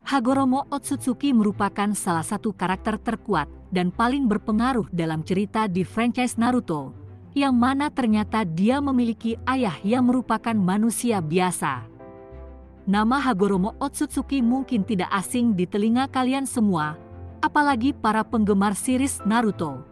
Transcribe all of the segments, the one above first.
Hagoromo Otsutsuki merupakan salah satu karakter terkuat dan paling berpengaruh dalam cerita di franchise Naruto, yang mana ternyata dia memiliki ayah yang merupakan manusia biasa. Nama Hagoromo Otsutsuki mungkin tidak asing di telinga kalian semua, apalagi para penggemar series Naruto.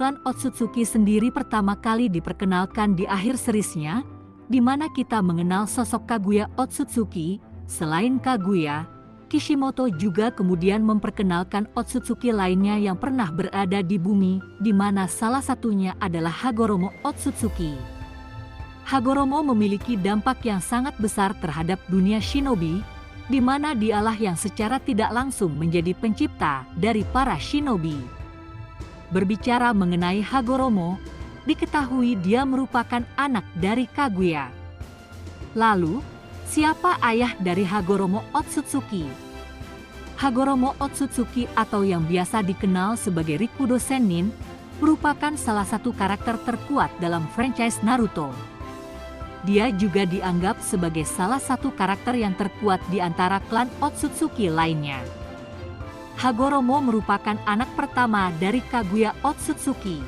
Klan Otsutsuki sendiri pertama kali diperkenalkan di akhir seriesnya, di mana kita mengenal sosok Kaguya Otsutsuki. Selain Kaguya, Kishimoto juga kemudian memperkenalkan Otsutsuki lainnya yang pernah berada di bumi, di mana salah satunya adalah Hagoromo Otsutsuki. Hagoromo memiliki dampak yang sangat besar terhadap dunia shinobi, di mana dialah yang secara tidak langsung menjadi pencipta dari para shinobi. Berbicara mengenai Hagoromo, diketahui dia merupakan anak dari Kaguya. Lalu, siapa ayah dari Hagoromo Otsutsuki? Hagoromo Otsutsuki atau yang biasa dikenal sebagai Rikudo Sennin merupakan salah satu karakter terkuat dalam franchise Naruto. Dia juga dianggap sebagai salah satu karakter yang terkuat di antara klan Otsutsuki lainnya. Hagoromo merupakan anak pertama dari Kaguya Otsutsuki.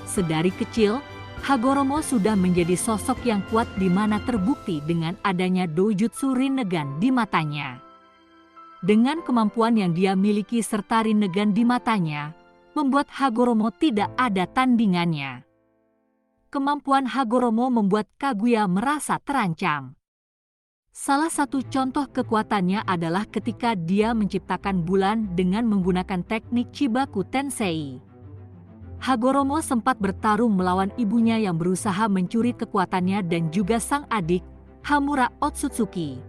Sedari kecil, Hagoromo sudah menjadi sosok yang kuat di mana terbukti dengan adanya Dojutsu Rinnegan di matanya. Dengan kemampuan yang dia miliki serta Rinnegan di matanya, membuat Hagoromo tidak ada tandingannya. Kemampuan Hagoromo membuat Kaguya merasa terancam. Salah satu contoh kekuatannya adalah ketika dia menciptakan bulan dengan menggunakan teknik Chibaku Tensei. Hagoromo sempat bertarung melawan ibunya yang berusaha mencuri kekuatannya dan juga sang adik, Hamura Otsutsuki.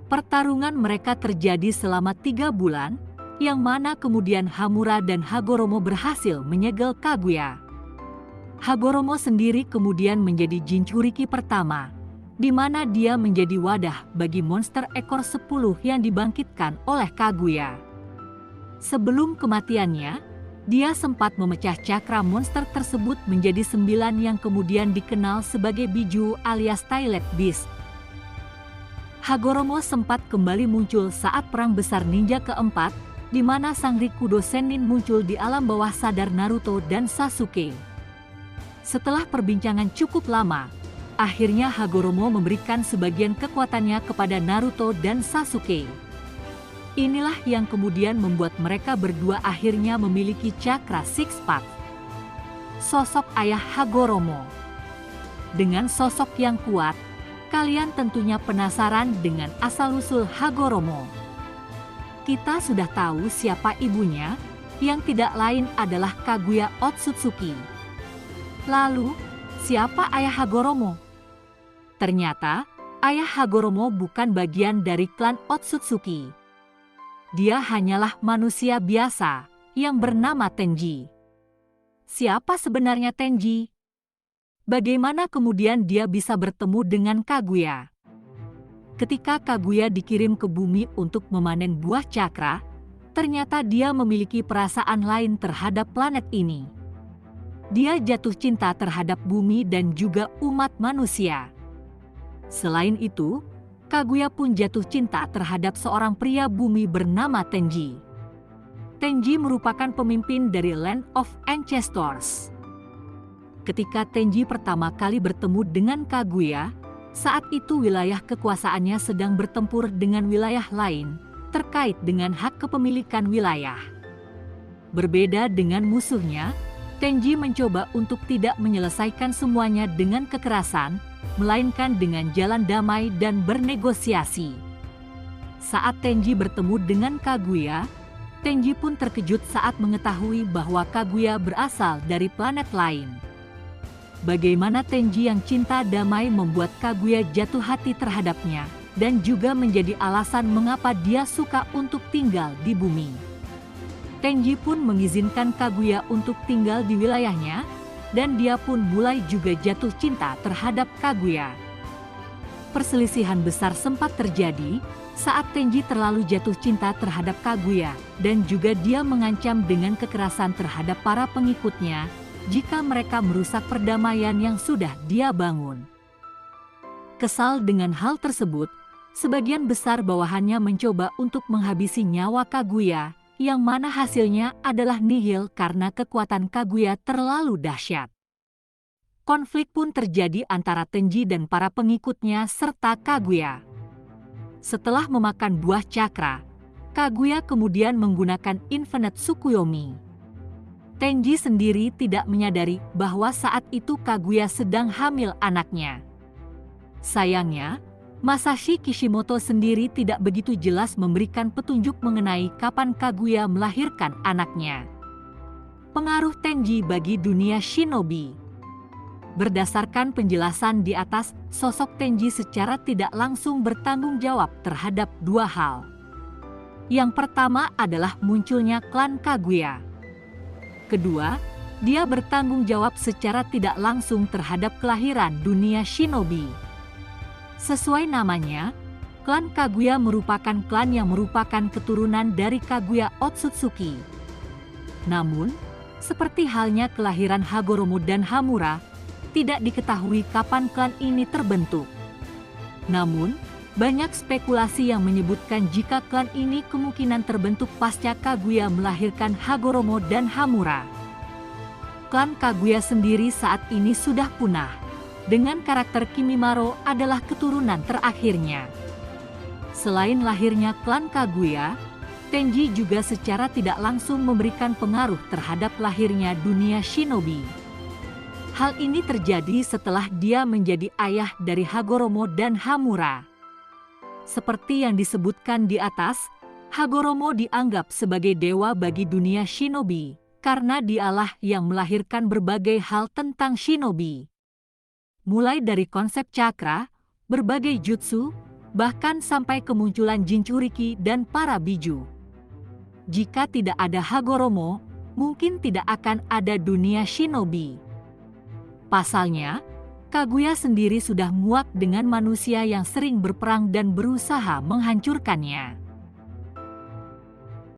Pertarungan mereka terjadi selama 3 bulan, yang mana kemudian Hamura dan Hagoromo berhasil menyegel Kaguya. Hagoromo sendiri kemudian menjadi Jinchuriki pertama, di mana dia menjadi wadah bagi monster ekor 10 yang dibangkitkan oleh Kaguya. Sebelum kematiannya, dia sempat memecah cakra monster tersebut menjadi 9 yang kemudian dikenal sebagai Biju alias Toilet Beast. Hagoromo sempat kembali muncul saat Perang Besar Ninja keempat, di mana sang Rikudo Sennin muncul di alam bawah sadar Naruto dan Sasuke. Setelah perbincangan cukup lama, akhirnya Hagoromo memberikan sebagian kekuatannya kepada Naruto dan Sasuke. Inilah yang kemudian membuat mereka berdua akhirnya memiliki cakra Six Path. Sosok ayah Hagoromo. Dengan sosok yang kuat, kalian tentunya penasaran dengan asal-usul Hagoromo. Kita sudah tahu siapa ibunya, yang tidak lain adalah Kaguya Otsutsuki. Lalu, siapa ayah Hagoromo? Ternyata, ayah Hagoromo bukan bagian dari klan Otsutsuki. Dia hanyalah manusia biasa yang bernama Tenji. Siapa sebenarnya Tenji? Bagaimana kemudian dia bisa bertemu dengan Kaguya? Ketika Kaguya dikirim ke bumi untuk memanen buah cakra, ternyata dia memiliki perasaan lain terhadap planet ini. Dia jatuh cinta terhadap bumi dan juga umat manusia. Selain itu, Kaguya pun jatuh cinta terhadap seorang pria bumi bernama Tenji. Tenji merupakan pemimpin dari Land of Ancestors. Ketika Tenji pertama kali bertemu dengan Kaguya, saat itu wilayah kekuasaannya sedang bertempur dengan wilayah lain terkait dengan hak kepemilikan wilayah. Berbeda dengan musuhnya, Tenji mencoba untuk tidak menyelesaikan semuanya dengan kekerasan, melainkan dengan jalan damai dan bernegosiasi. Saat Tenji bertemu dengan Kaguya, Tenji pun terkejut saat mengetahui bahwa Kaguya berasal dari planet lain. Bagaimana Tenji yang cinta damai membuat Kaguya jatuh hati terhadapnya, dan juga menjadi alasan mengapa dia suka untuk tinggal di bumi. Tenji pun mengizinkan Kaguya untuk tinggal di wilayahnya, dan dia pun mulai juga jatuh cinta terhadap Kaguya. Perselisihan besar sempat terjadi saat Tenji terlalu jatuh cinta terhadap Kaguya, dan juga dia mengancam dengan kekerasan terhadap para pengikutnya jika mereka merusak perdamaian yang sudah dia bangun. Kesal dengan hal tersebut, sebagian besar bawahannya mencoba untuk menghabisi nyawa Kaguya, yang mana hasilnya adalah nihil karena kekuatan Kaguya terlalu dahsyat. Konflik pun terjadi antara Tenji dan para pengikutnya serta Kaguya. Setelah memakan buah cakra, Kaguya kemudian menggunakan Infinite Tsukuyomi. Tenji sendiri tidak menyadari bahwa saat itu Kaguya sedang hamil anaknya. Sayangnya, Masashi Kishimoto sendiri tidak begitu jelas memberikan petunjuk mengenai kapan Kaguya melahirkan anaknya. Pengaruh Tenji bagi dunia shinobi. Berdasarkan penjelasan di atas, sosok Tenji secara tidak langsung bertanggung jawab terhadap dua hal. Yang pertama adalah munculnya klan Kaguya. Kedua, dia bertanggung jawab secara tidak langsung terhadap kelahiran dunia shinobi. Sesuai namanya, klan Kaguya merupakan klan yang merupakan keturunan dari Kaguya Otsutsuki. Namun, seperti halnya kelahiran Hagoromo dan Hamura, tidak diketahui kapan klan ini terbentuk. Namun, banyak spekulasi yang menyebutkan jika klan ini kemungkinan terbentuk pasca Kaguya melahirkan Hagoromo dan Hamura. Klan Kaguya sendiri saat ini sudah punah, dengan karakter Kimimaro adalah keturunan terakhirnya. Selain lahirnya klan Kaguya, Tenji juga secara tidak langsung memberikan pengaruh terhadap lahirnya dunia shinobi. Hal ini terjadi setelah dia menjadi ayah dari Hagoromo dan Hamura. Seperti yang disebutkan di atas, Hagoromo dianggap sebagai dewa bagi dunia shinobi, karena dialah yang melahirkan berbagai hal tentang shinobi. Mulai dari konsep cakra, berbagai jutsu, bahkan sampai kemunculan Jinchuriki dan para biju. Jika tidak ada Hagoromo, mungkin tidak akan ada dunia shinobi. Pasalnya, Kaguya sendiri sudah muak dengan manusia yang sering berperang dan berusaha menghancurkannya.